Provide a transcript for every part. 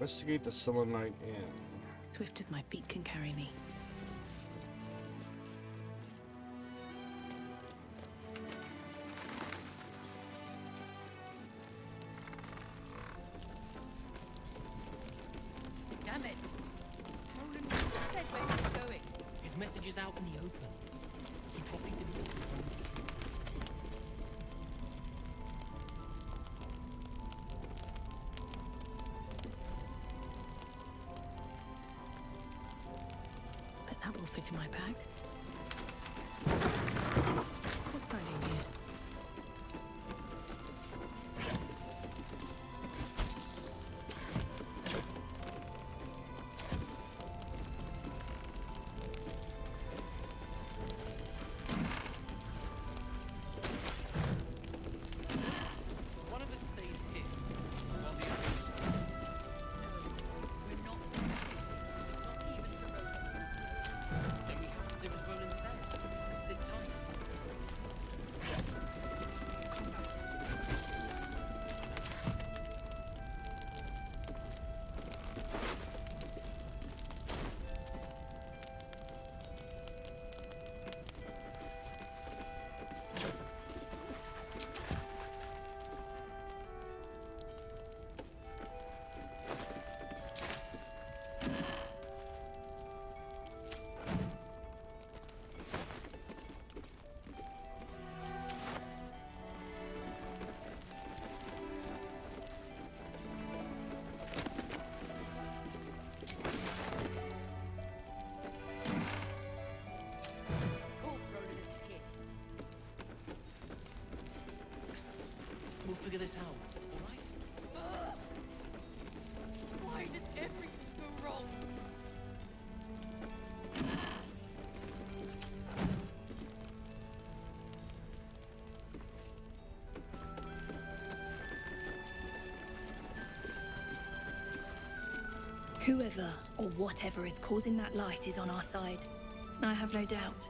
Investigate the Selenite Inn. Swift as my feet can carry me. Damn it! Roland just said where he was going. His message is out in the open. He probably didn't want the wrong But that will fit in my bag. What's hiding here? One of us stays here, while the other... We're not even for Roland. Then we have to do as Roland says, and sit tight. Call Roland is here. We'll figure this out, all right? Ugh. Why does everything go wrong? Whoever or whatever is causing that light is on our side. I have no doubt.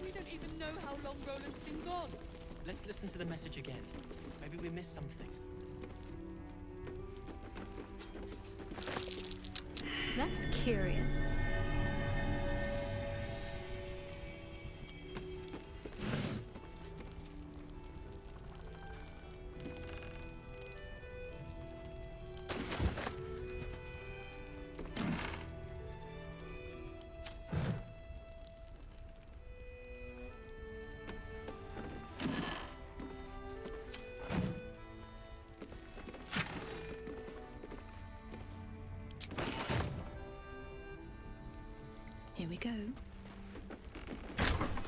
We don't even know how long Roland's been gone. Let's listen to the message again. Maybe we missed something. That's curious. Here we go.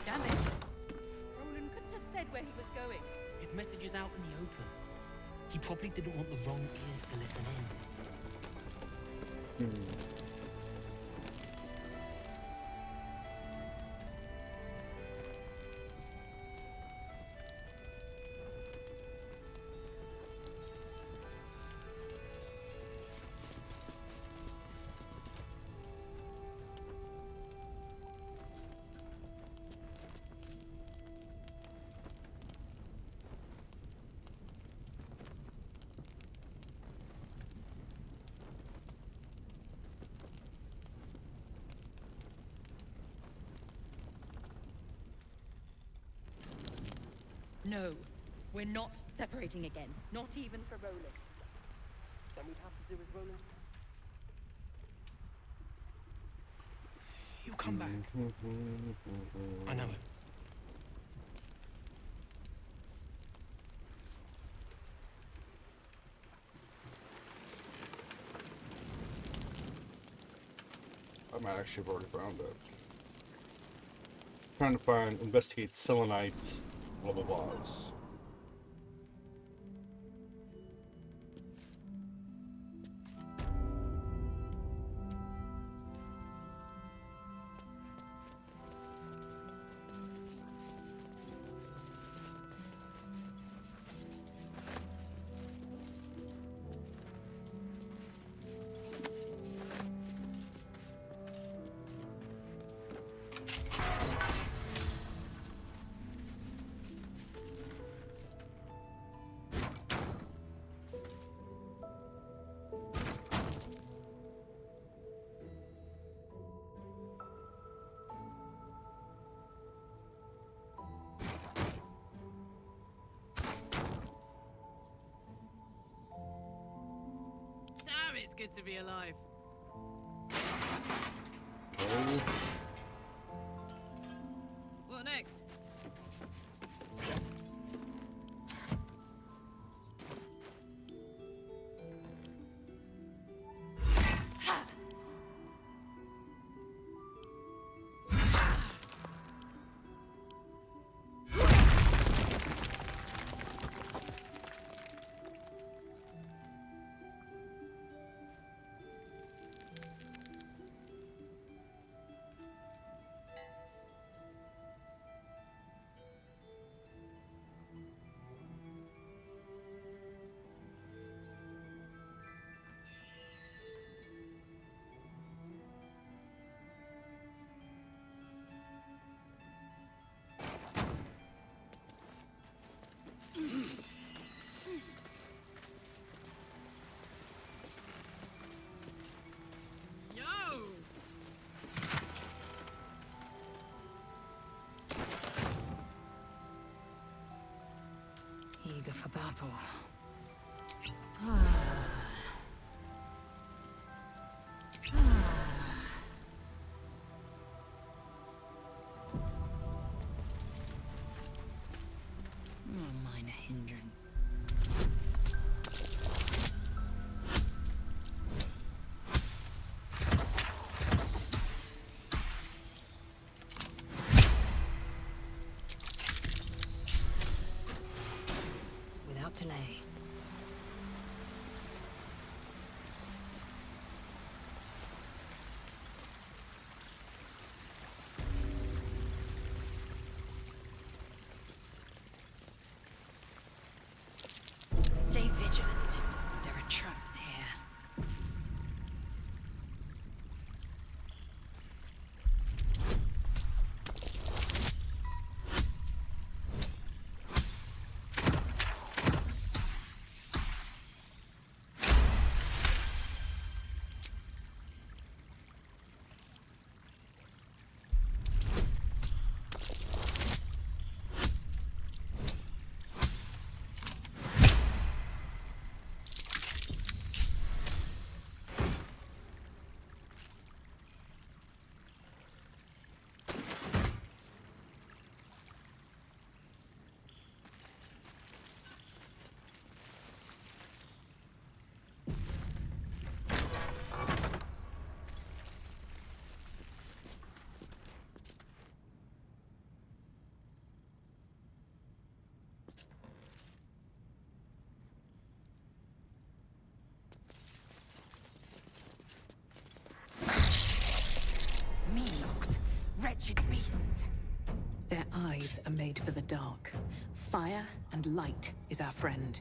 Damn it! Roland couldn't have said where he was going. His message is out in the open. He probably didn't want the wrong ears to listen in. No, we're not separating again. Not even for Roland. Then we'd have to do as Roland... He'll come back. I know it. I might actually have already found it. Trying to investigate Selenite, blah blah blahs. good to be alive. Oh, What next? Yo! Eager for battle. A minor hindrance. Without delay. Stay vigilant. There are traps here. Means, wretched beasts. Their eyes are made for the dark. Fire and light is our friend.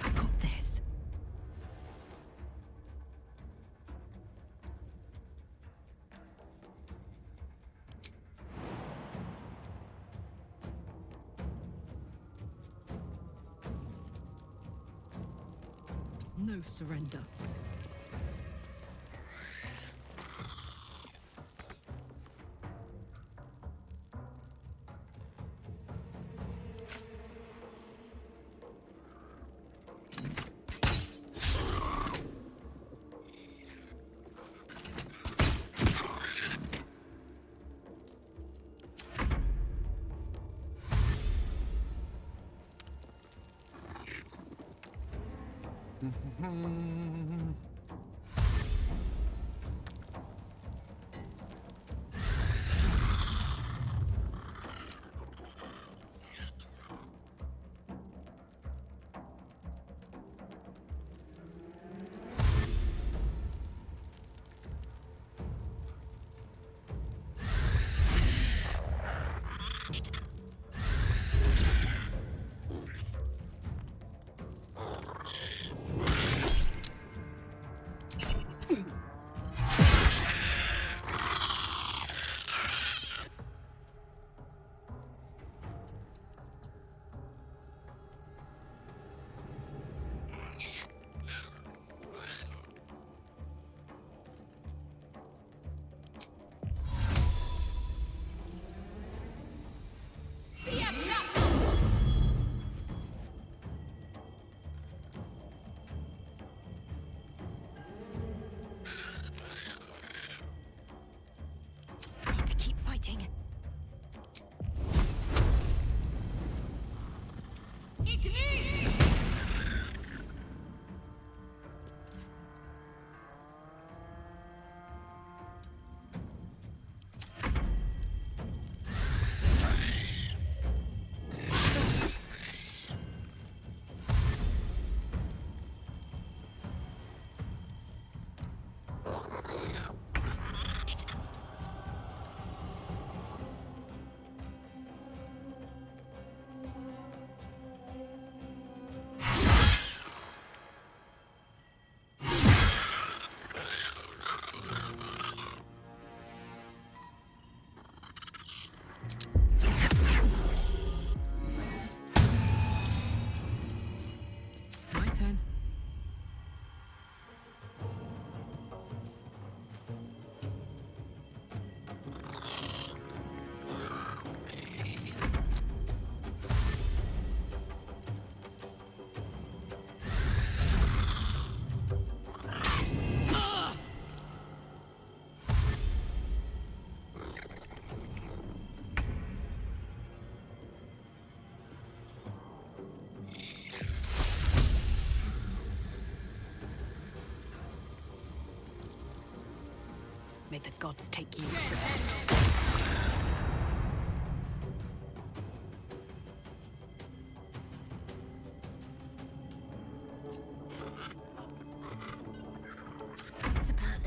I got this. No surrender. May the gods take you first. What's the plan?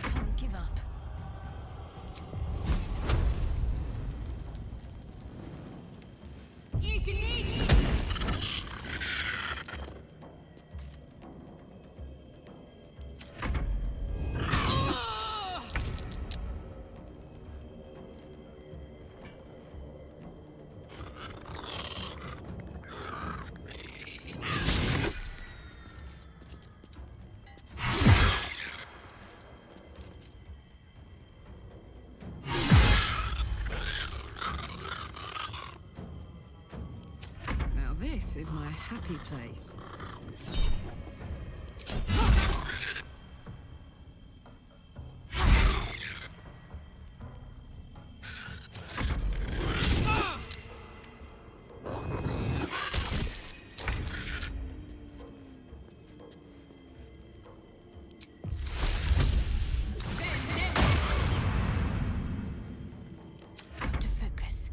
Can't give up. Now this is my happy place. Have to focus.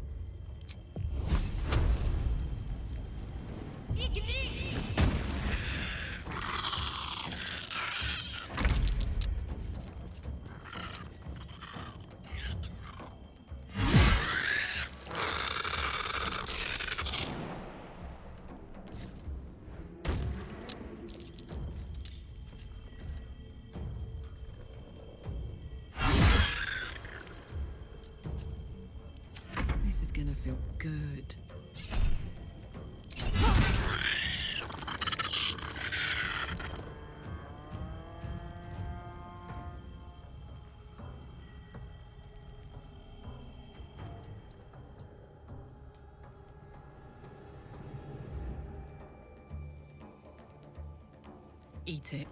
This is gonna feel good. Eat it.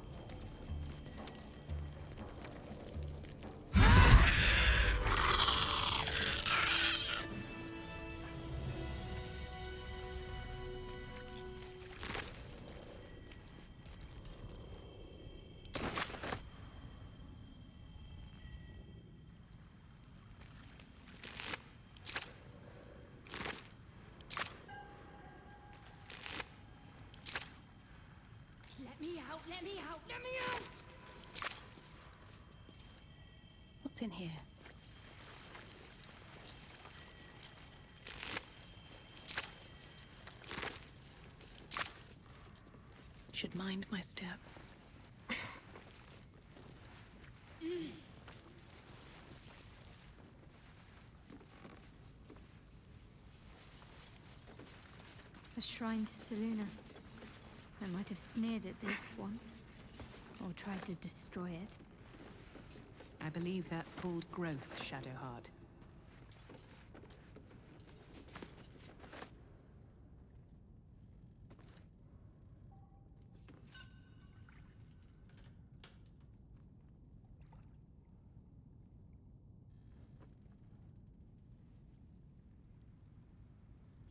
Let me out, let me out, let me out! What's in here? Should mind my step. A shrine to Seluna. I might have sneered at this once, or tried to destroy it. I believe that's called growth, Shadowheart.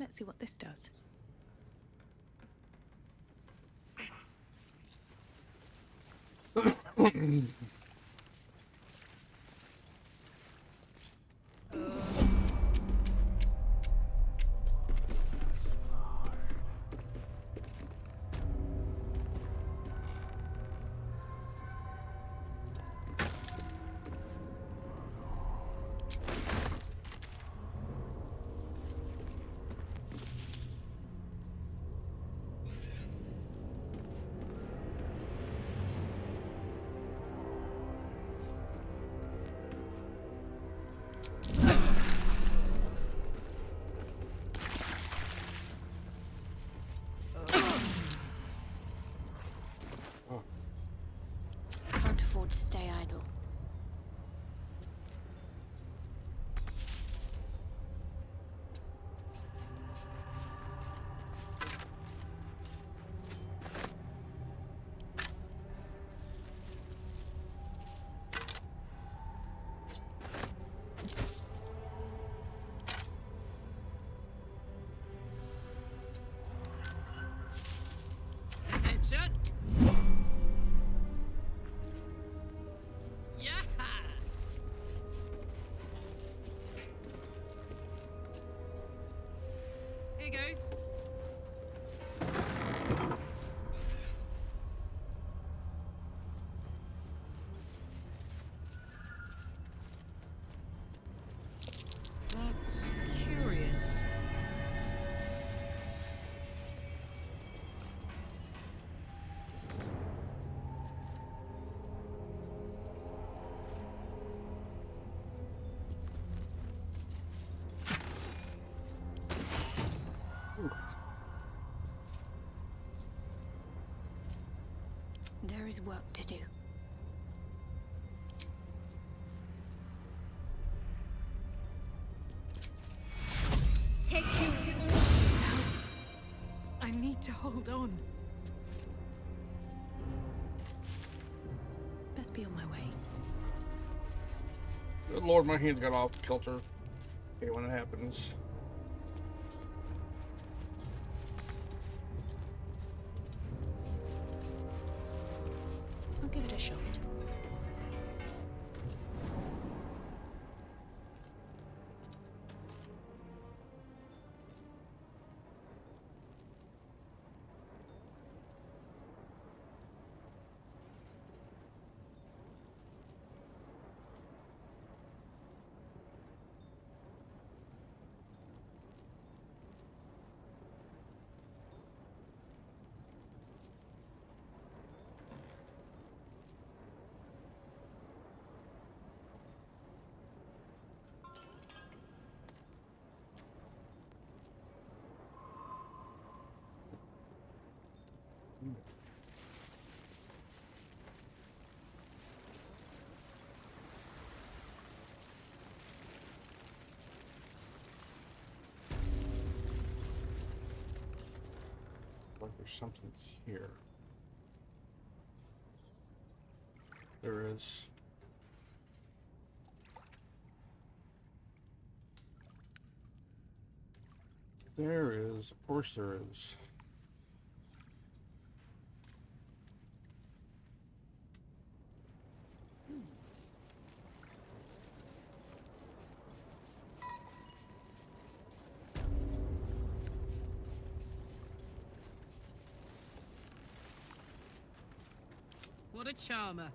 Let's see what this does. goes. That's curious. There is work to do. Take you. I need to hold on. Best be on my way. Good lord, my hands got off kilter. Okay, when it happens. I'll give it a shot. Like there's something here. There is. There is. Of course there is. What a charmer.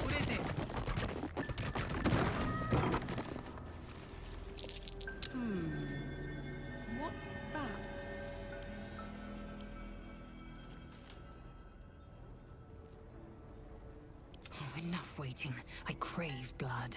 What is it? What's that? Oh, enough waiting. I crave blood.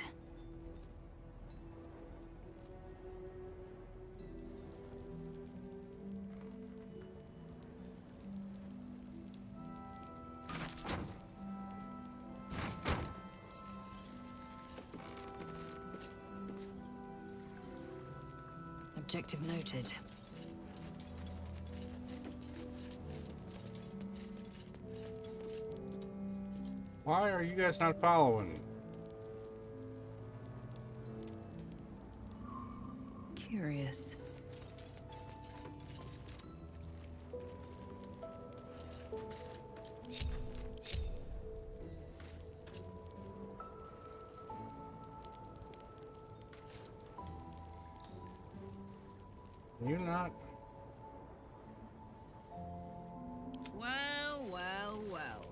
Objective noted. Why are you guys not following? Curious. You not? Well, well, well.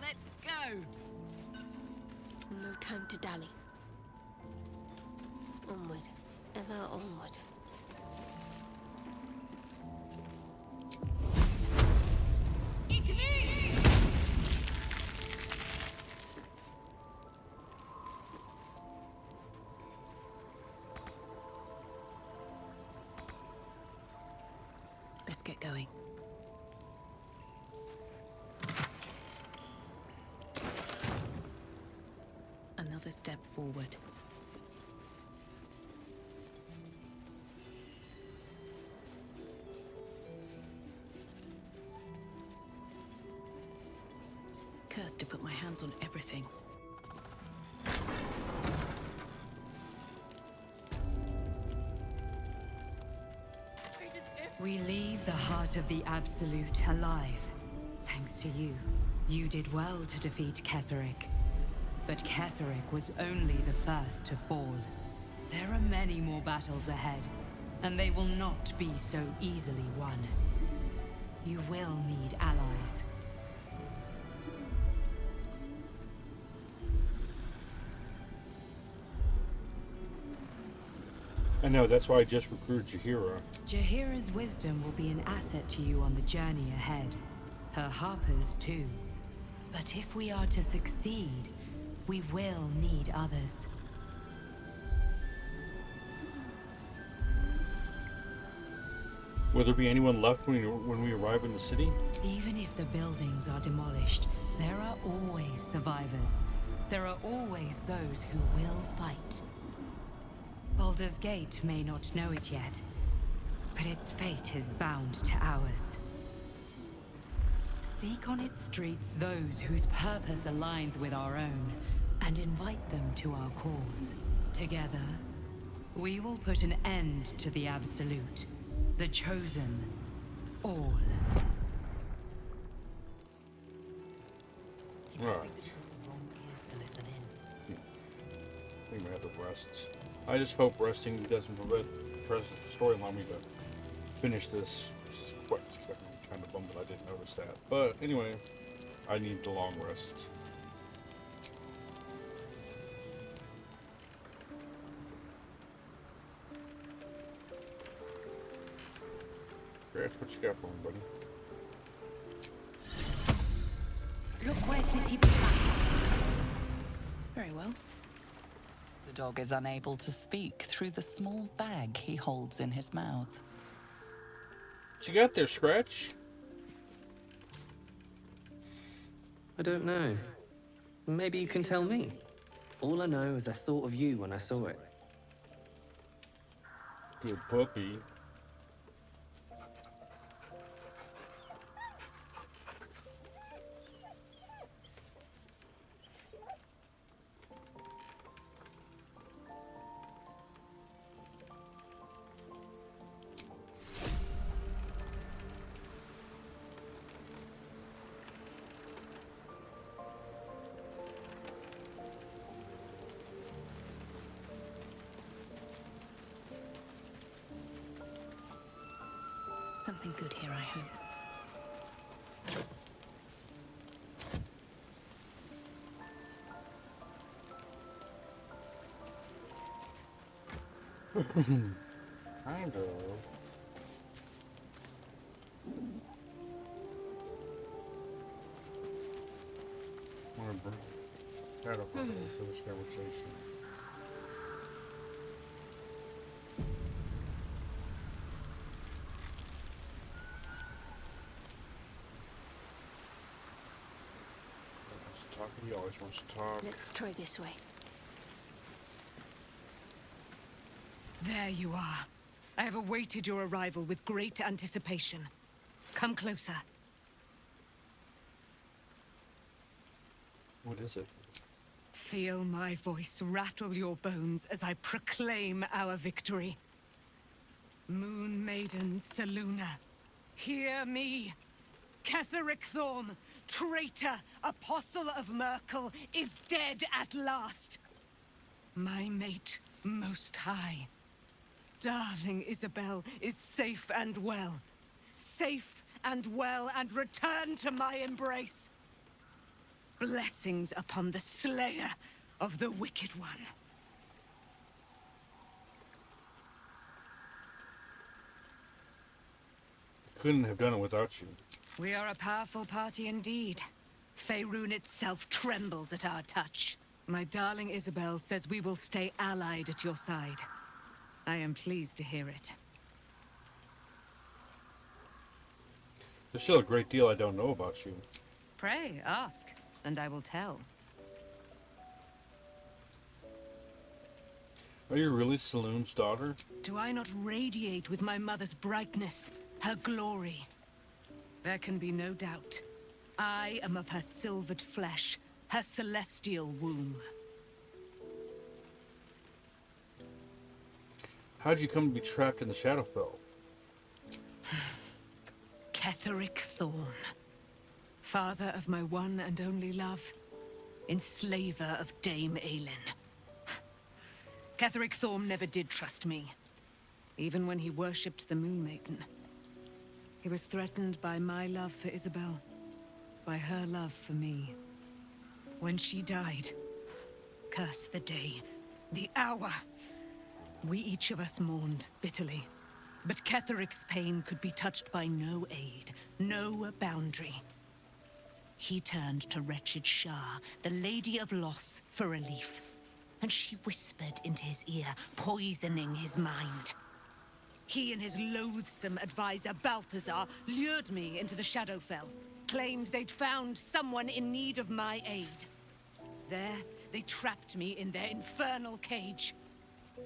Let's go. No time to dally. Onward. Ever onward. Best get going. Another step forward. cursed to put my hands on everything. We leave the heart of the Absolute alive. Thanks to you. You did well to defeat Ketheric. But Ketheric was only the first to fall. There are many more battles ahead, and they will not be so easily won. You will need allies. I know, that's why I just recruited Jaheira. Jaheira's wisdom will be an asset to you on the journey ahead. Her harpers too. But if we are to succeed, we will need others. Will there be anyone left when we arrive in the city? Even if the buildings are demolished, there are always survivors. There are always those who will fight. Baldur's Gate may not know it yet, but its fate is bound to ours. Seek on its streets those whose purpose aligns with our own, and invite them to our cause. Together, we will put an end to the Absolute, the Chosen, all. Right. Wrong ears to listen in. I think I have to rest. I just hope resting doesn't prevent the story allow me to finish this quest. I'm kind of bummed that I didn't notice that. But anyway, I need the long rest. Great, what you got for me, buddy? Very well. The dog is unable to speak through the small bag he holds in his mouth. What you got there, Scratch? I don't know. Maybe you can tell me. All I know is I thought of you when I saw it. Good puppy. Something good here, I hope. Kind of. Want to bring that up for this conversation. He always wants to talk. Let's try this way. There you are. I have awaited your arrival with great anticipation. Come closer. What is it? Feel my voice rattle your bones as I proclaim our victory. Moon Maiden Selûne, hear me. Ketheric Thorm, traitor, apostle of Myrkul, is dead at last. My mate, Most High. Darling Isabel is safe and well. Safe and well, and returned to my embrace. Blessings upon the slayer of the Wicked One. Couldn't have done it without you. We are a powerful party indeed. Faerun itself trembles at our touch. My darling Isabel says we will stay allied at your side. I am pleased to hear it. There's still a great deal I don't know about you. Pray, ask, and I will tell. Are you really Selûne's daughter? Do I not radiate with my mother's brightness, her glory? There can be no doubt. I am of her silvered flesh, her celestial womb. How'd you come to be trapped in the Shadowfell? Ketheric Thorn, father of my one and only love, enslaver of Dame Aelin. Ketheric Thorn never did trust me, even when he worshipped the Moon Maiden. He was threatened by my love for Isabel, by her love for me. When she died, curse the day, the hour, we each of us mourned bitterly. But Ketheric's pain could be touched by no aid, no boundary. He turned to wretched Shah, the Lady of Loss, for relief. And she whispered into his ear, poisoning his mind. He and his loathsome advisor, Balthazar, lured me into the Shadowfell, claimed they'd found someone in need of my aid. There, they trapped me in their infernal cage.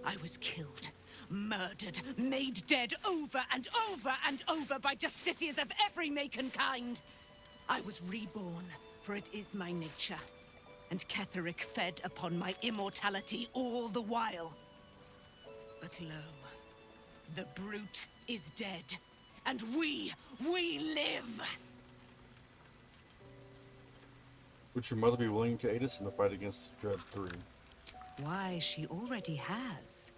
I was killed, murdered, made dead over and over and over by justiciars of every make and kind. I was reborn, for it is my nature. And Ketheric fed upon my immortality all the while. But lo, the brute is dead, and we live! Would your mother be willing to aid us in the fight against Dread 3? Why, she already has.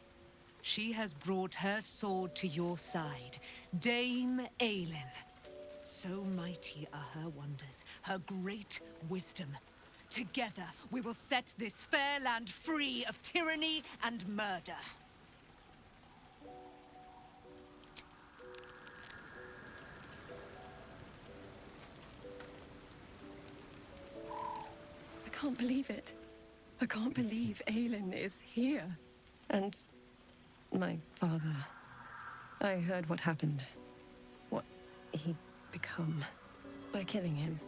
She has brought her sword to your side, Dame Aelin. So mighty are her wonders, her great wisdom. Together, we will set this fair land free of tyranny and murder. I can't believe it. I can't believe Aelin is here. And my father. I heard what happened. What he'd become. By killing him.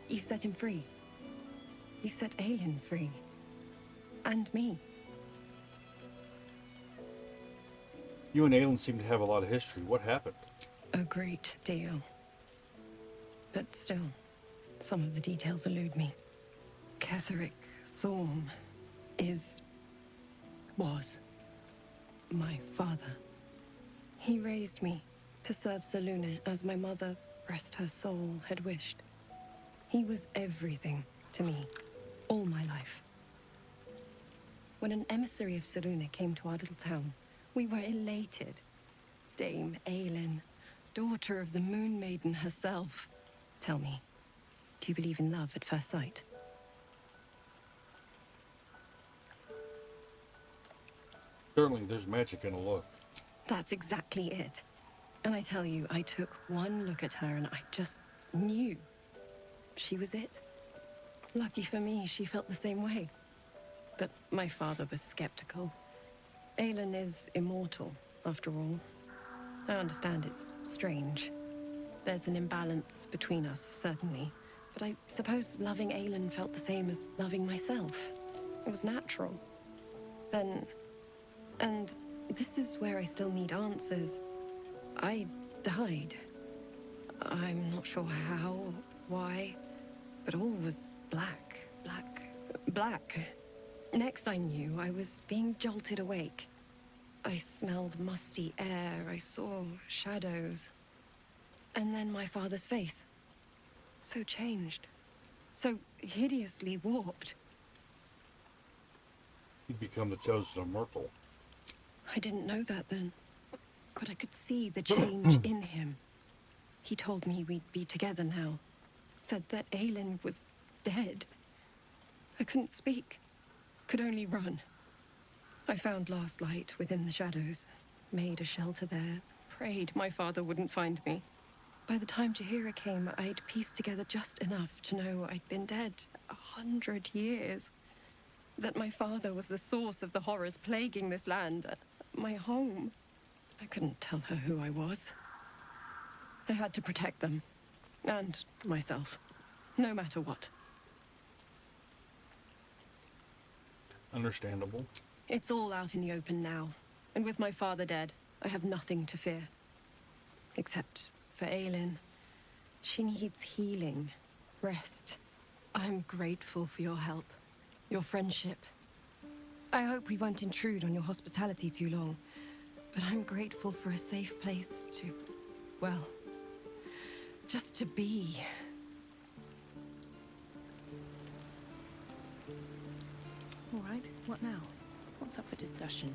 You set him free. You set Aelin free. And me. You and Aelin seem to have a lot of history. What happened? A great deal. But still, some of the details elude me. Ketheric Thorn was my father. He raised me to serve Selûne as my mother, rest her soul, had wished. He was everything to me, all my life. When an emissary of Selûne came to our little town, we were elated. Dame Aelin, daughter of the Moon Maiden herself. Tell me, do you believe in love at first sight? Certainly, there's magic in a look. That's exactly it. And I tell you, I took one look at her and I just knew. She was it. Lucky for me, she felt the same way. But my father was skeptical. Aelin is immortal, after all. I understand it's strange. There's an imbalance between us, certainly. But I suppose loving Aelin felt the same as loving myself. It was natural. Then... And this is where I still need answers. I died. I'm not sure how, why, but all was black. Next I knew, I was being jolted awake. I smelled musty air, I saw shadows. And then my father's face. So changed. So hideously warped. You'd become the chosen immortal. I didn't know that then. But I could see the change in him. He told me we'd be together now. Said that Aelin was dead. I couldn't speak. Could only run. I found last light within the shadows. Made a shelter there. Prayed my father wouldn't find me. By the time Jaheira came, I'd pieced together just enough to know I'd been dead 100 years. That my father was the source of the horrors plaguing this land. My home. I couldn't tell her who I was. I had to protect them. And myself. No matter what. Understandable. It's all out in the open now. And with my father dead, I have nothing to fear. Except for Aelin. She needs healing. Rest. I'm grateful for your help, your friendship. I hope we won't intrude on your hospitality too long, but I'm grateful for a safe place to, well, just to be. All right, what now? What's up for discussion?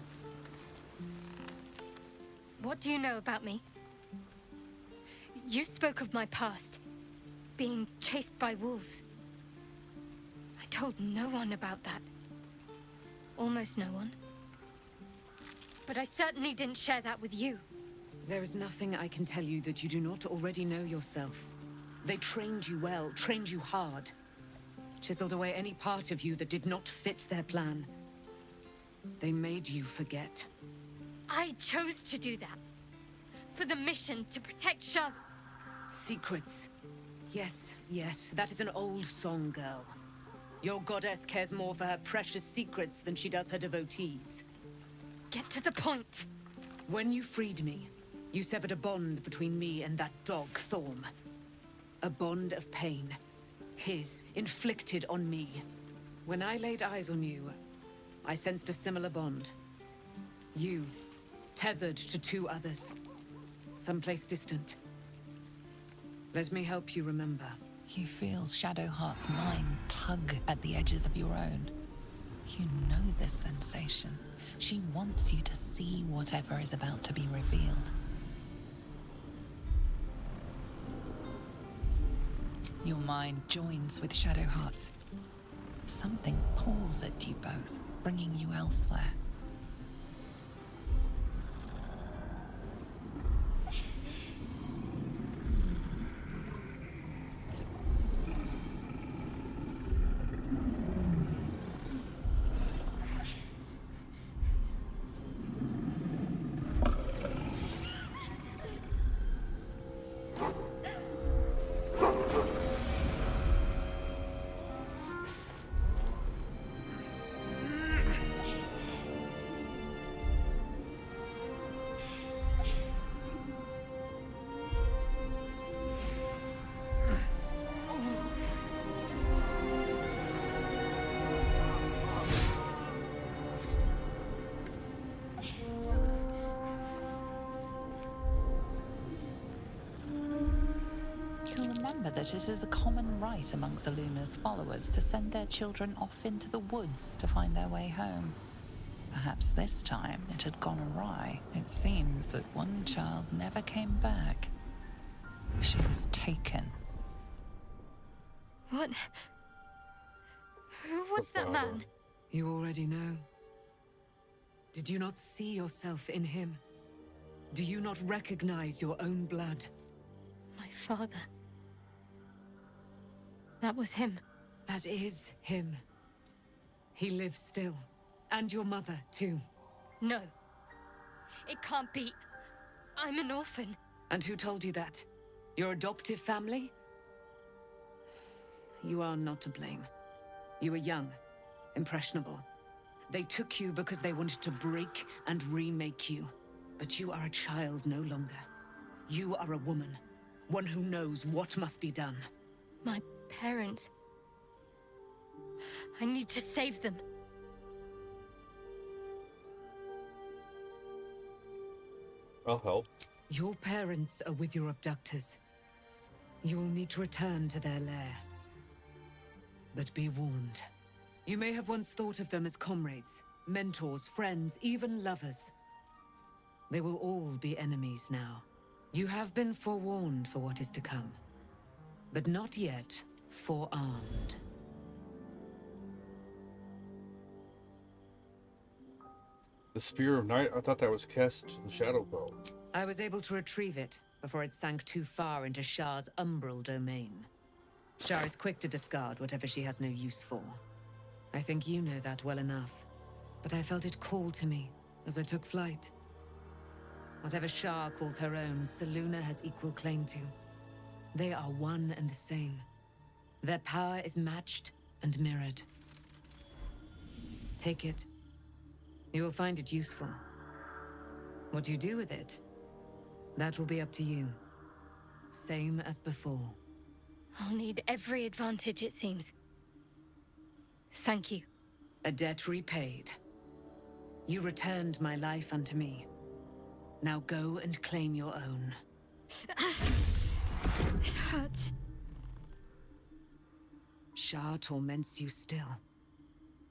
What do you know about me? You spoke of my past, being chased by wolves. I told no one about that. Almost no one. But I certainly didn't share that with you. There is nothing I can tell you that you do not already know yourself. They trained you well, trained you hard. Chiseled away any part of you that did not fit their plan. They made you forget. I chose to do that. For the mission to protect Shah's... Secrets. Yes, yes, that is an old song, girl. Your goddess cares more for her precious secrets than she does her devotees. Get to the point. When you freed me, you severed a bond between me and that dog, Thorm. A bond of pain. His, inflicted on me. When I laid eyes on you, I sensed a similar bond. You, tethered to two others. Someplace distant. Let me help you remember. You feel Shadowheart's mind tug at the edges of your own. You know this sensation. She wants you to see whatever is about to be revealed. Your mind joins with Shadowheart's. Something pulls at you both, bringing you elsewhere. Remember that it is a common right among Selûne's followers to send their children off into the woods to find their way home. Perhaps this time it had gone awry. It seems that one child never came back. She was taken. What? Who was that man? You already know. Did you not see yourself in him? Do you not recognize your own blood? My father. That was him. That is him. He lives still. And your mother, too. No. It can't be. I'm an orphan. And who told you that? Your adoptive family? You are not to blame. You were young, impressionable. They took you because they wanted to break and remake you. But you are a child no longer. You are a woman. One who knows what must be done. My parents. I need to save them. I'll help. Your parents are with your abductors. You will need to return to their lair. But be warned. You may have once thought of them as comrades, mentors, friends, even lovers. They will all be enemies now. You have been forewarned for what is to come, but not yet forearmed. The Spear of Night? I thought that was cast to the Shadow Bow. I was able to retrieve it before it sank too far into Shah's umbral domain. Shah is quick to discard whatever she has no use for. I think you know that well enough, but I felt it call to me as I took flight. Whatever Shah calls her own, Selûne has equal claim to. They are one and the same. Their power is matched and mirrored. Take it. You will find it useful. What you do with it, that will be up to you. Same as before. I'll need every advantage, it seems. Thank you. A debt repaid. You returned my life unto me. Now go and claim your own. It hurts. Shar torments you still.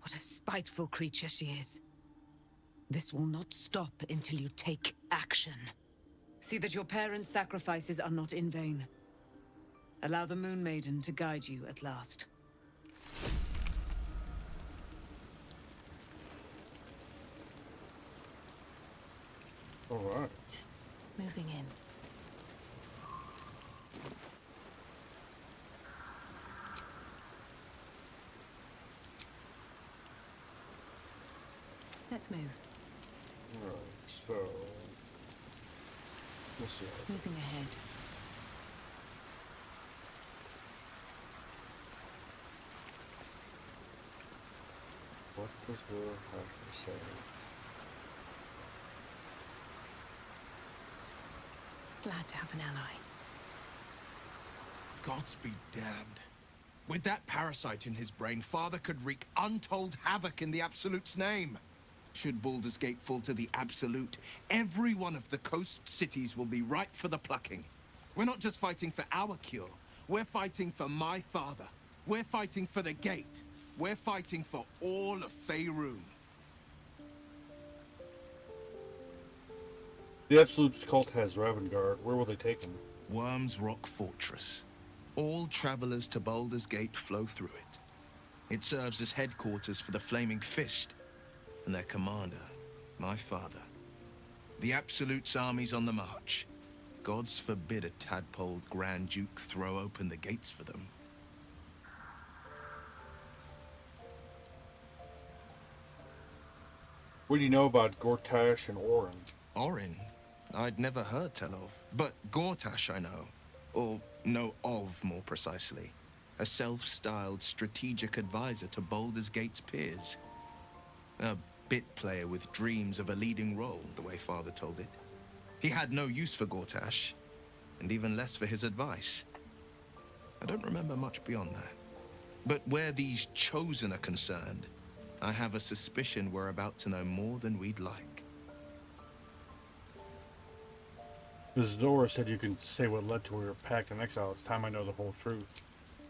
What a spiteful creature she is. This will not stop until you take action. See that your parents' sacrifices are not in vain. Allow the Moon Maiden to guide you at last. All right. Moving in. Let's move. All right. So we'll see. Moving ahead. What does Will have to say? Glad to have an ally. Gods be damned. With that parasite in his brain, Father could wreak untold havoc in the Absolute's name. Should Baldur's Gate fall to the Absolute, every one of the coast cities will be ripe for the plucking. We're not just fighting for our cure. We're fighting for my father. We're fighting for the Gate. We're fighting for all of Faerun. The Absolute's cult has Ravengard. Where will they take him? Worm's Rock Fortress. All travelers to Baldur's Gate flow through it. It serves as headquarters for the Flaming Fist, and their commander, my father. The Absolute's army's on the march. Gods forbid a tadpoled Grand Duke throw open the gates for them. What do you know about Gortash and Orin? Orin? I'd never heard tell of. But Gortash I know. Or know of, more precisely. A self-styled strategic advisor to Baldur's Gate's peers. A bit player with dreams of a leading role, the way Father told it. He had no use for Gortash, and even less for his advice. I don't remember much beyond that. But where these Chosen are concerned, I have a suspicion we're about to know more than we'd like. Isadora said you can say what led to her pact in exile. It's time I know the whole truth.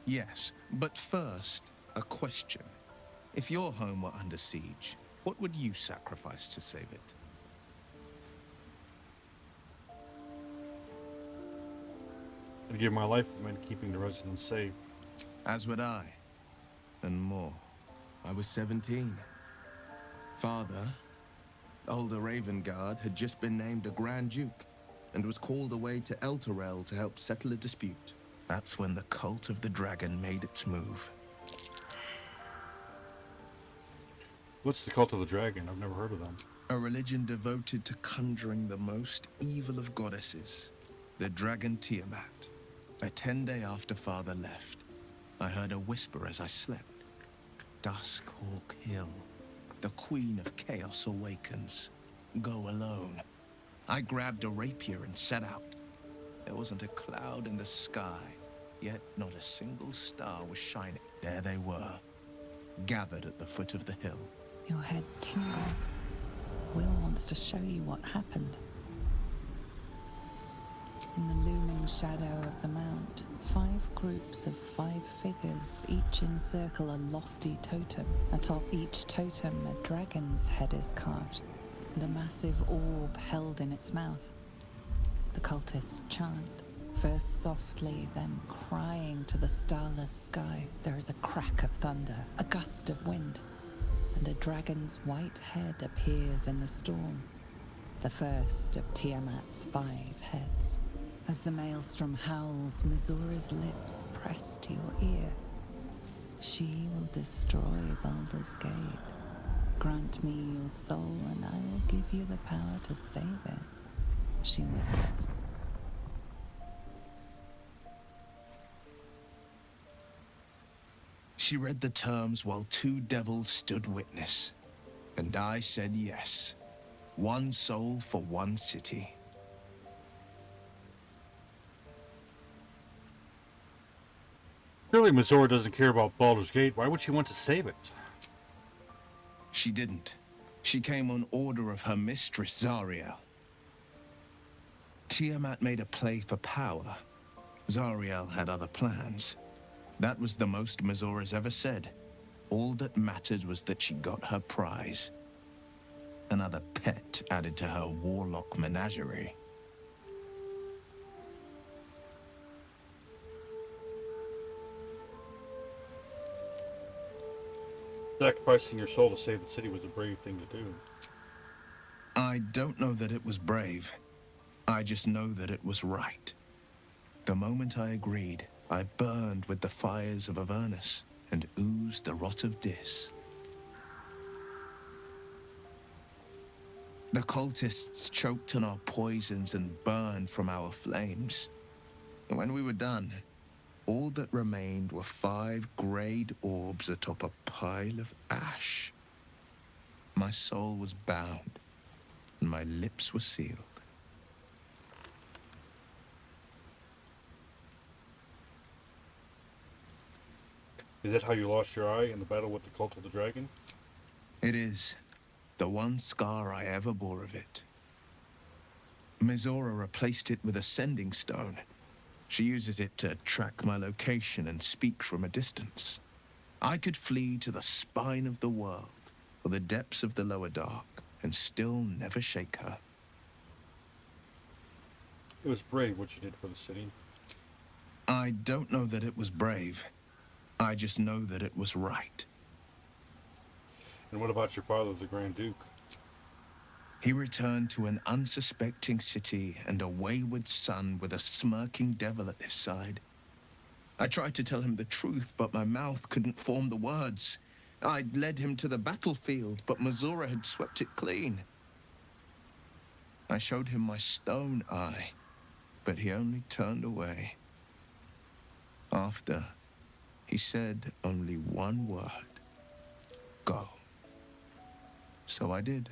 Yes, but first, a question. If your home were under siege, what would you sacrifice to save it? I'd give my life if it meant keeping the residents safe. As would I. And more. I was 17. Father, older Ravengard, had just been named a Grand Duke and was called away to Elturel to help settle a dispute. That's when the cult of the dragon made its move. What's the cult of the dragon? I've never heard of them. A religion devoted to conjuring the most evil of goddesses, the dragon Tiamat. A 10-day after Father left, I heard a whisper as I slept. Duskhawk Hill. The Queen of Chaos awakens. Go alone. I grabbed a rapier and set out. There wasn't a cloud in the sky, yet not a single star was shining. There they were, gathered at the foot of the hill. Your head tingles. Will wants to show you what happened. In the looming shadow of the mount, 5 groups of 5 figures each encircle a lofty totem. Atop each totem, a dragon's head is carved, and a massive orb held in its mouth. The cultists chant, first softly, then crying to the starless sky. There is a crack of thunder, a gust of wind, and a dragon's white head appears in the storm. The first of Tiamat's 5 heads. As the maelstrom howls, Mizura's lips press to your ear. She will destroy Baldur's Gate. Grant me your soul, and I will give you the power to save it, she whispers. She read the terms while 2 devils stood witness, and I said yes. 1 soul for 1 city. Clearly, Mizora doesn't care about Baldur's Gate. Why would she want to save it? She didn't. She came on order of her mistress, Zariel. Tiamat made a play for power. Zariel had other plans. That was the most Mizora's ever said. All that mattered was that she got her prize. Another pet added to her warlock menagerie. Sacrificing your soul to save the city was a brave thing to do. I don't know that it was brave. I just know that it was right. The moment I agreed, I burned with the fires of Avernus and oozed the rot of Dis. The cultists choked on our poisons and burned from our flames. And when we were done, all that remained were 5 greyed orbs atop a pile of ash. My soul was bound, and my lips were sealed. Is that how you lost your eye in the battle with the Cult of the Dragon? It is. The one scar I ever bore of it. Mizora replaced it with a sending stone. She uses it to track my location and speak from a distance. I could flee to the spine of the world, or the depths of the lower dark, and still never shake her. It was brave what you did for the city. I don't know that it was brave. I just know that it was right. And what about your father, the Grand Duke? He returned to an unsuspecting city and a wayward son with a smirking devil at his side. I tried to tell him the truth, but my mouth couldn't form the words. I'd led him to the battlefield, but Mizora had swept it clean. I showed him my stone eye, but he only turned away. After, he said only one word. Go. So I did.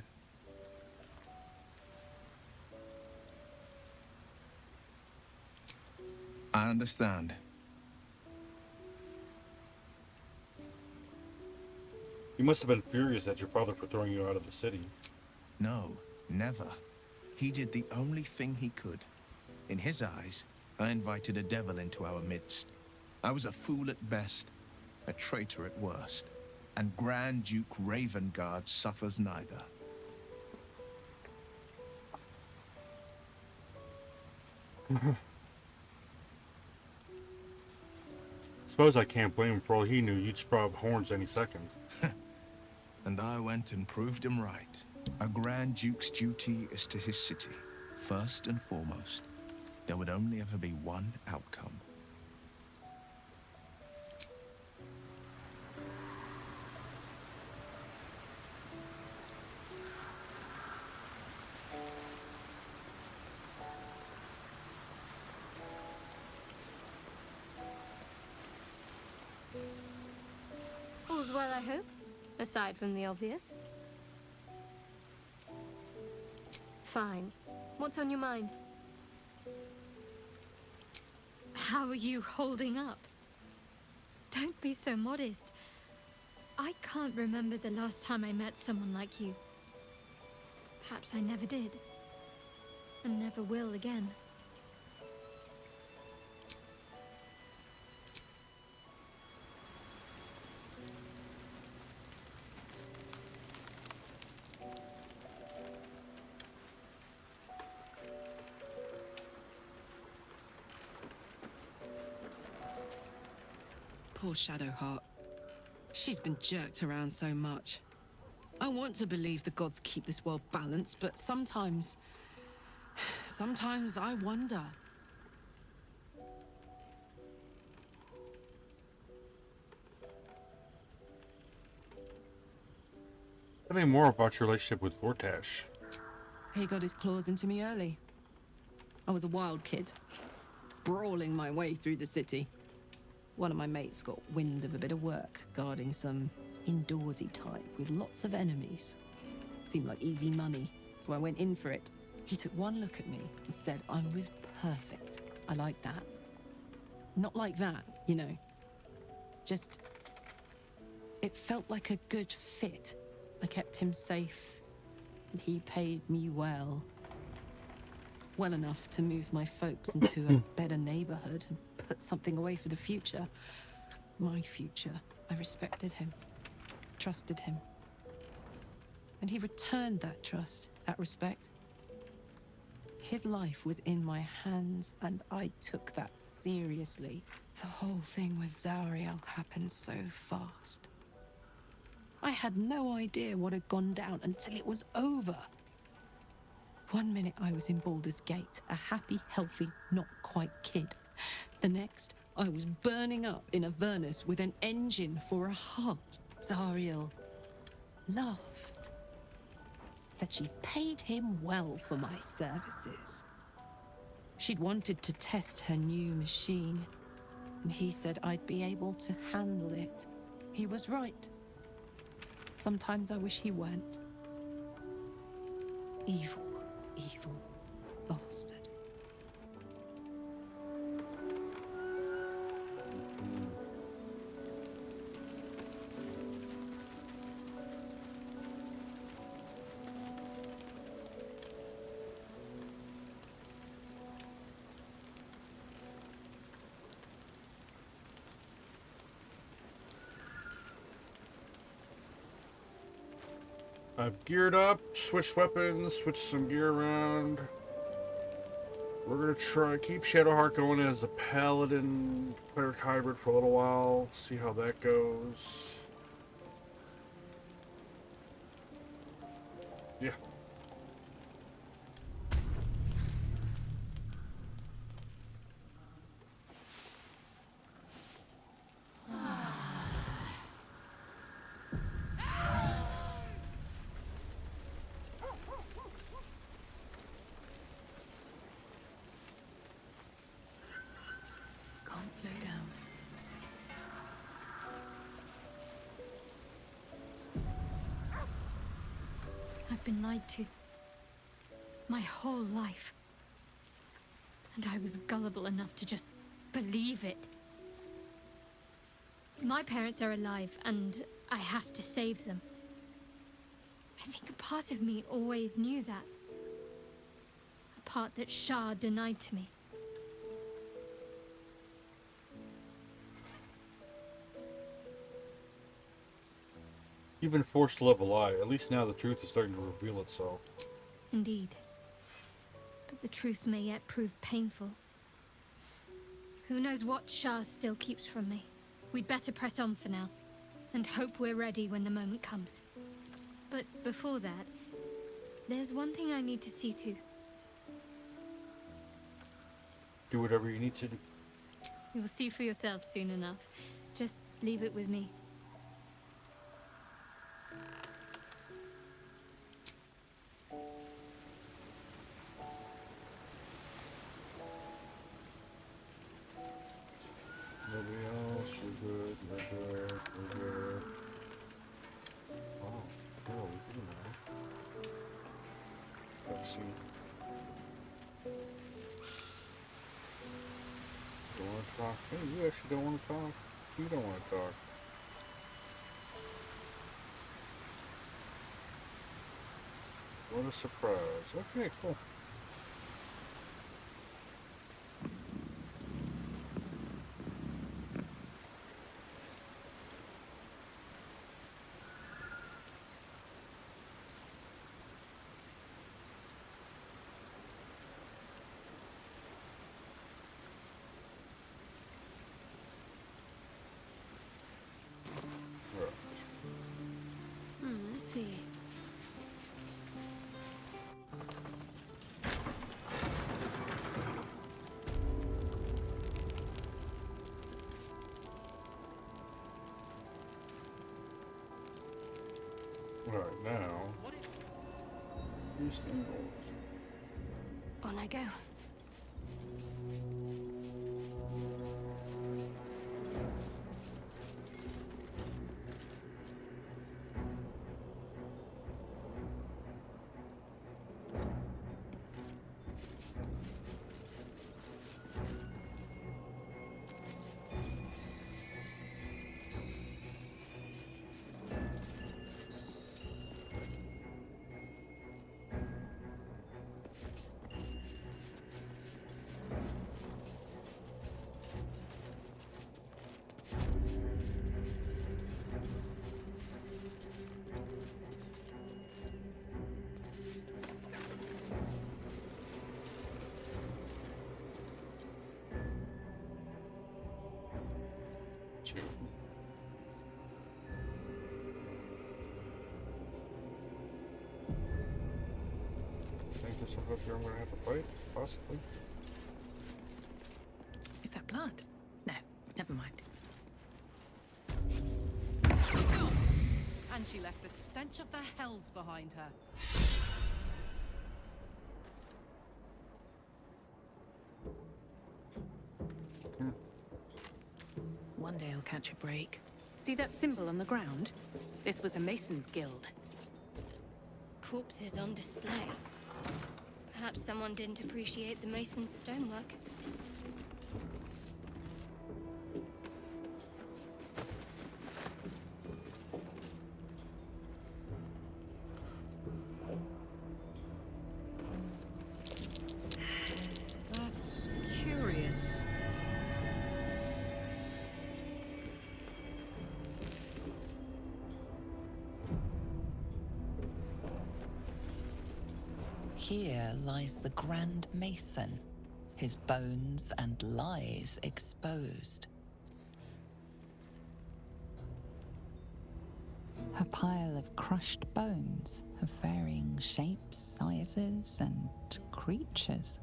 I understand. You must have been furious at your father for throwing you out of the city. No, never. He did the only thing he could. In his eyes, I invited a devil into our midst. I was a fool at best, a traitor at worst, and Grand Duke Ravengard suffers neither. Suppose I can't blame him. For all he knew, you'd sprout horns any second. And I went and proved him right. A Grand Duke's duty is to his city, first and foremost. There would only ever be one outcome. All's well, I hope, aside from the obvious. Fine. What's on your mind? How are you holding up? Don't be so modest. I can't remember the last time I met someone like you. Perhaps I never did. And never will again. Poor Shadowheart. She's been jerked around so much. I want to believe the gods keep this world balanced, but sometimes I wonder. Tell me more about your relationship with Vortash. He got his claws into me early. I was a wild kid, brawling my way through the city. One of my mates got wind of a bit of work guarding some indoorsy type with lots of enemies. Seemed like easy money, so I went in for it. He took one look at me and said I was perfect. I like that. Not like that, you know. Just... it felt like a good fit. I kept him safe, and he paid me well. Well enough to move my folks into a better neighborhood and put something away for the future. My future. I respected him, trusted him. And he returned that trust, that respect. His life was in my hands, and I took that seriously. The whole thing with Zariel happened so fast. I had no idea what had gone down until it was over. One minute I was in Baldur's Gate, a happy, healthy, not quite kid. The next, I was burning up in Avernus with an engine for a heart. Zariel laughed. Said she paid him well for my services. She'd wanted to test her new machine, and he said I'd be able to handle it. He was right. Sometimes I wish he weren't. Evil, evil bastard. I've geared up, switched weapons, switched some gear around. We're gonna try keep Shadowheart going as a paladin cleric hybrid for a little while. See how that goes. Yeah. Can't slow down. I've been lied to. My whole life. And I was gullible enough to just believe it. My parents are alive, and I have to save them. I think a part of me always knew that. A part that Shah denied to me. You've been forced to live a lie. At least now the truth is starting to reveal itself. Indeed. But the truth may yet prove painful. Who knows what Shah still keeps from me? We'd better press on for now, and hope we're ready when the moment comes. But before that, there's one thing I need to see to. Do whatever you need to do. You'll see for yourself soon enough. Just leave it with me. Nobody else, we're good, we're good, we're good. Oh, cool, we can now. Let's see. Don't want to talk. Hey, you actually don't want to talk. You don't want to talk. What a surprise. Okay, cool. Let's see. Right now, East Angles. On I go. 2. I think there's stuff up here I'm gonna have to fight, possibly. Is that blood? No, never mind. She's gone. And she left the stench of the hells behind her. One day I'll catch a break. See that symbol on the ground? This was a Mason's guild. Corpses on display. Perhaps someone didn't appreciate the mason's stonework. That's curious. Here lies the Grand Mason, his bones and lies exposed. A pile of crushed bones of varying shapes, sizes, and creatures.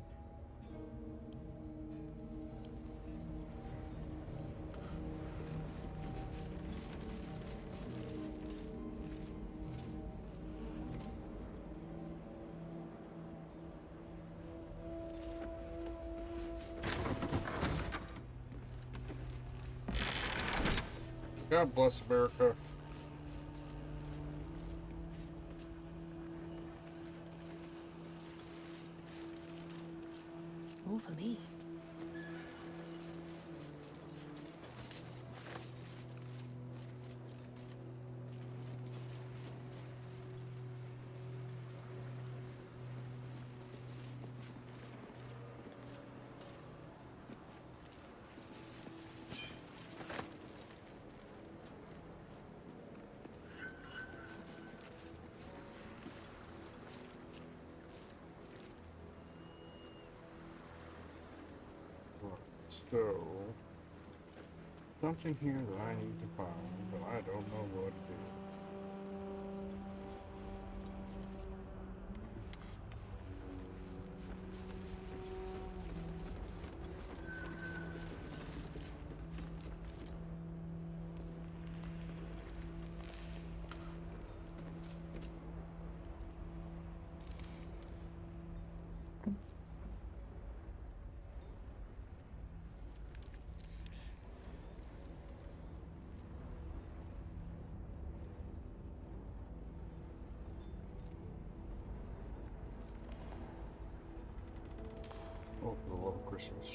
God bless America. More for me. So, something here that I need to find, but I don't know what it is. Oh, for the love of Christmas.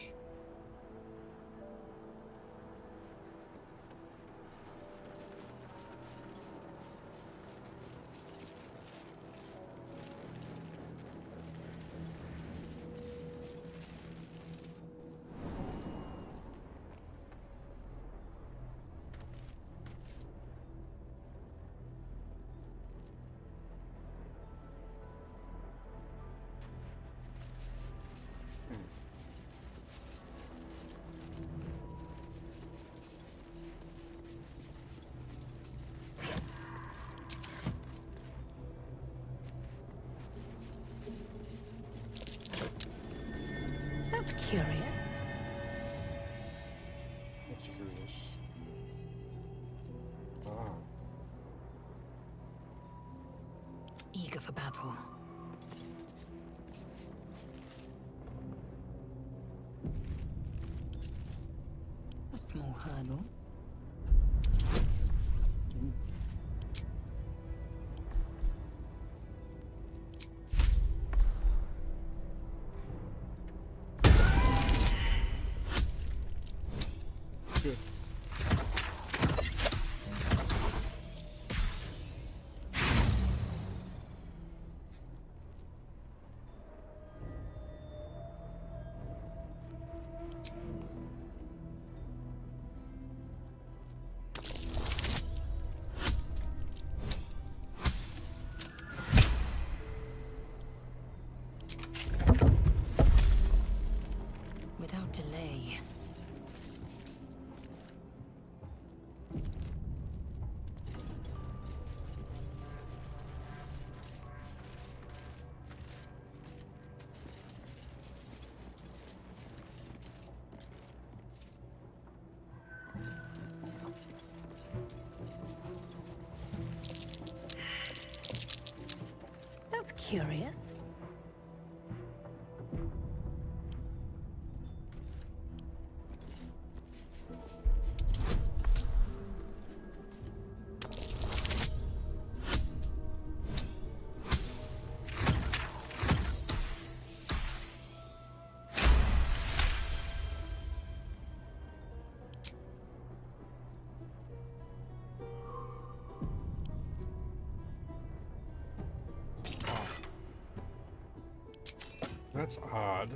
That's curious. That's curious. Ah. Eager for battle. A small hurdle. Good. Without delay. Curious? That's odd.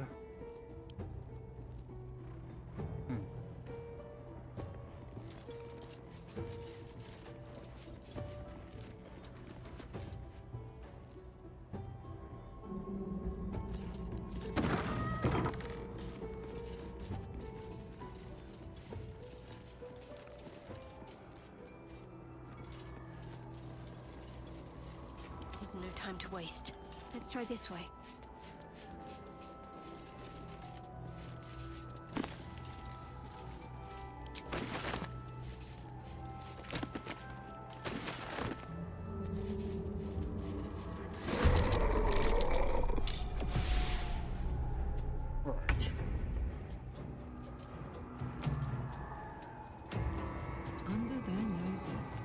There's no time to waste. Let's try this way. Under their noses.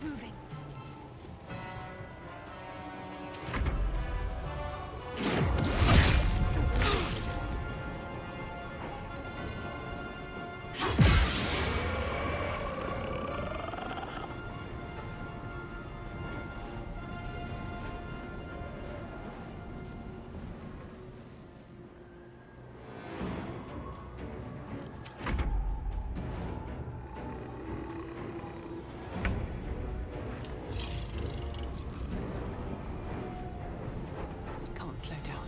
moving. Can't slow down.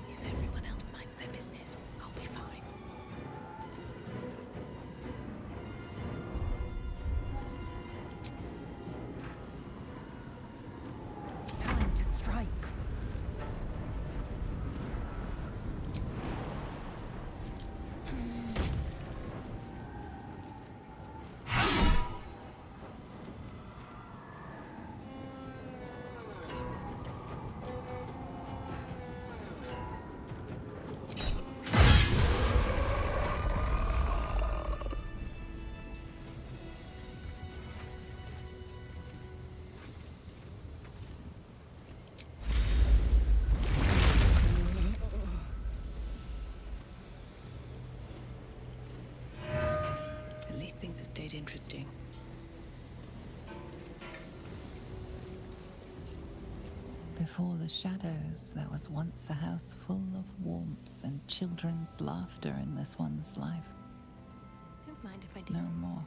If everyone else minds their business, I'll be fine. Time to strike. At least things have stayed interesting. Before the shadows, there was once a house full of warmth and children's laughter in this one's life. Don't mind if I do. No more.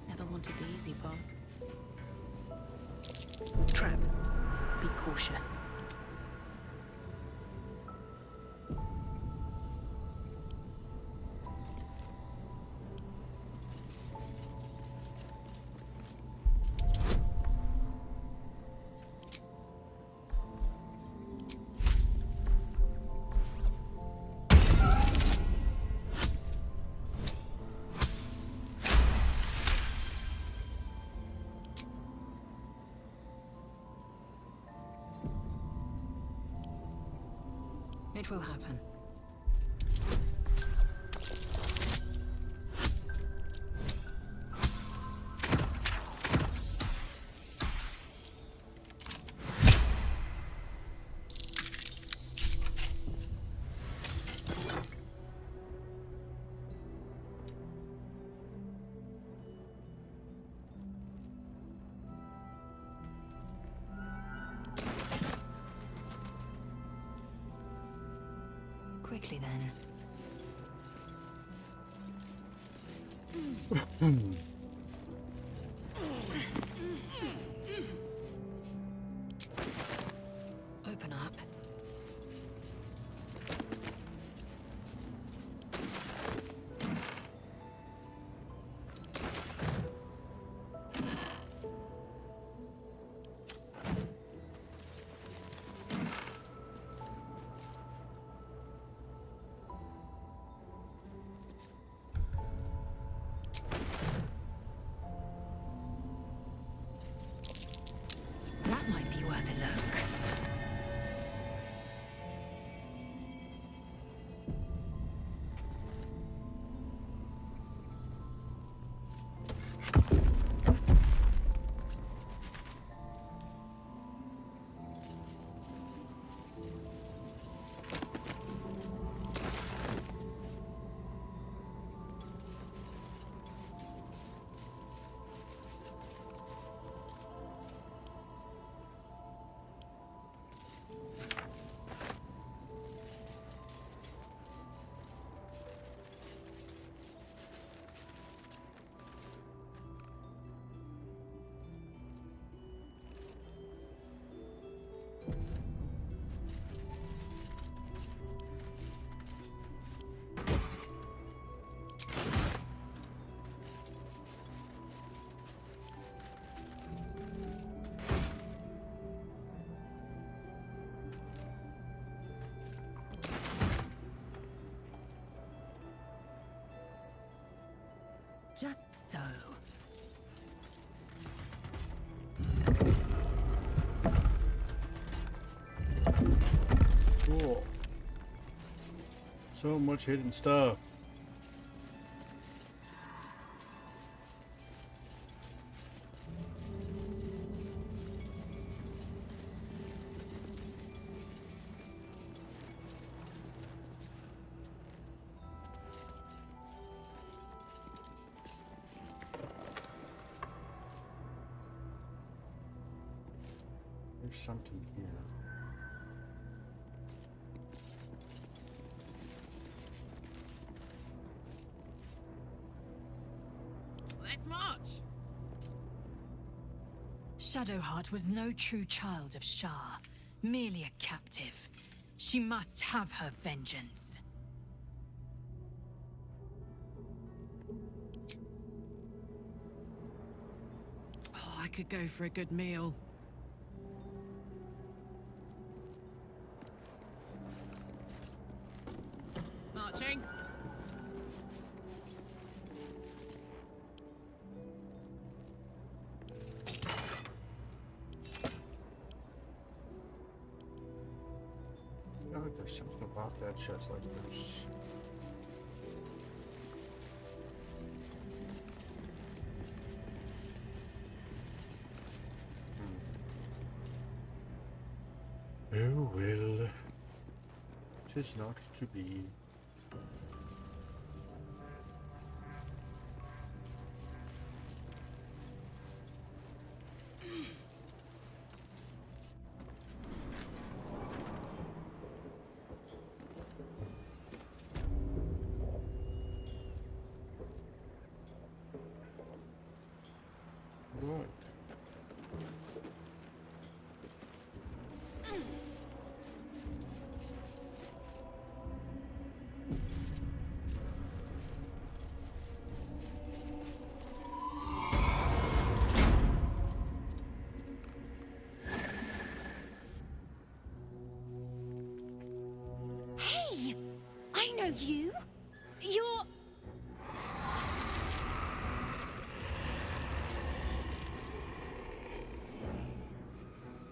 Never wanted the easy path. Trap. Be cautious. It will happen. Quickly then. Open up. That might be worth a look. Just so. Cool. So much hidden stuff. There's something here. Let's march! Shadowheart was no true child of Shah, merely a captive. She must have her vengeance. Oh, I could go for a good meal. Marching. I feel like there's something about that chest, like there's... Oh well, 'tis not to be. Right. Hey! I know you! You're...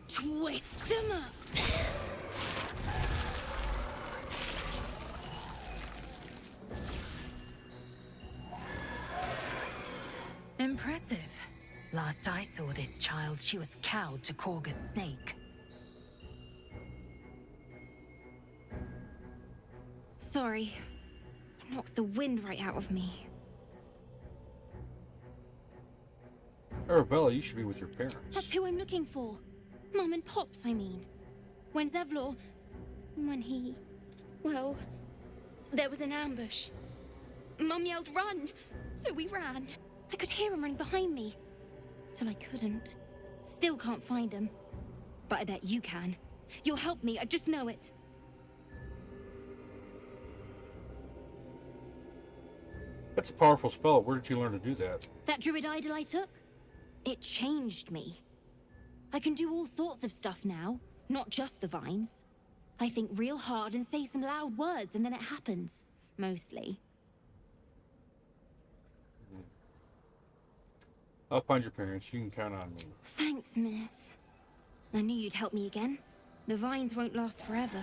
Twist 'em up! Impressive. Last I saw this child, she was cowed to Korga's snake. Sorry. It knocks the wind right out of me. Arabella, you should be with your parents. That's who I'm looking for. Mum and Pops, I mean. When Zevlor... When he... Well... There was an ambush. Mum yelled, "Run!" So we ran. I could hear him run behind me. Till I couldn't. Still can't find him. But I bet you can. You'll help me, I just know it. That's a powerful spell. Where did you learn to do that? That druid idol I took? It changed me. I can do all sorts of stuff now, not just the vines. I think real hard and say some loud words and then it happens. Mostly. I'll find your parents. You can count on me. Thanks, miss. I knew you'd help me again. The vines won't last forever.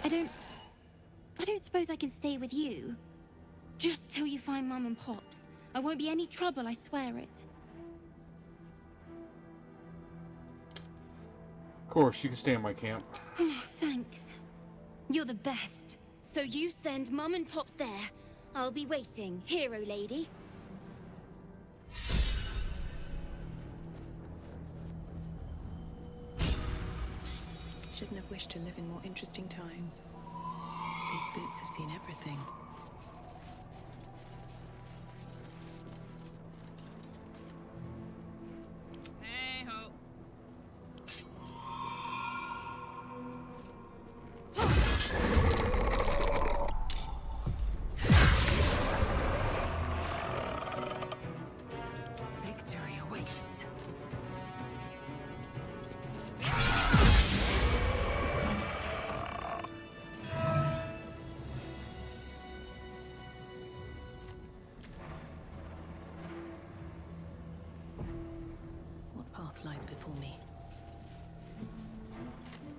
I don't suppose I can stay with you. Just till you find Mum and Pops. I won't be any trouble, I swear it. Of course, you can stay in my camp. Oh, thanks. You're the best. So you send Mum and Pops there. I'll be waiting, hero lady. Shouldn't have wished to live in more interesting times. These boots have seen everything. Hey-ho. Victory awaits.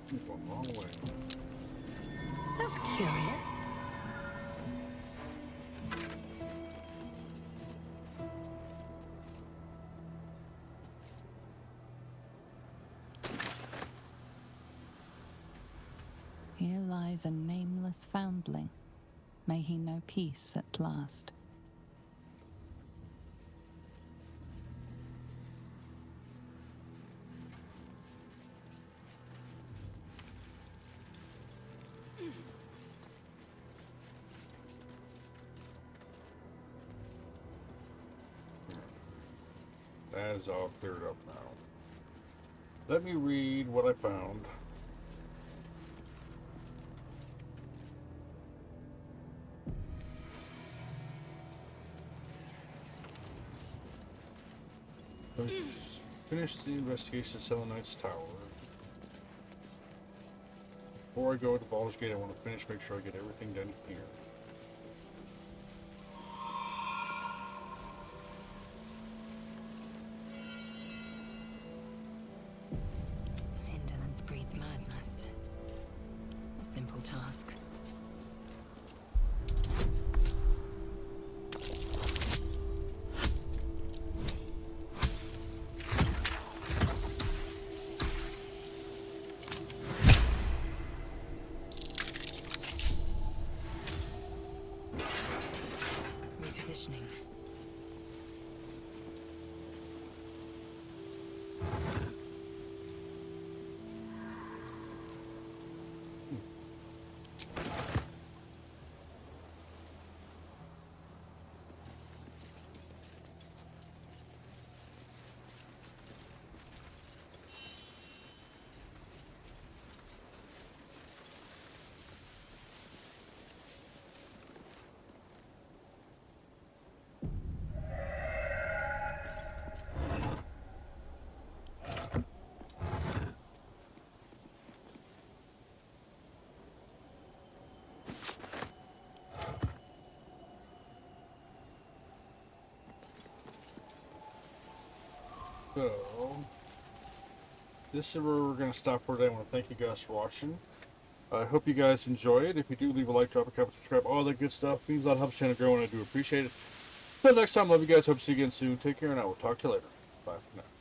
I'm going the wrong way. That's curious. Here lies a nameless foundling. May he know peace at last. That is all cleared up now. Let me read what I found. Finish the investigation of Selenites Tower. Before I go to Baldur's Gate, I want to make sure I get everything done here. Indolence breeds madness. A simple task. Repositioning. So, this is where we're going to stop for today. I want to thank you guys for watching. I hope you guys enjoy it. If you do, leave a like, drop a comment, subscribe, all that good stuff. It means a lot, helps the channel grow, and I do appreciate it. Until next time, love you guys. Hope to see you again soon. Take care, and I will talk to you later. Bye for now.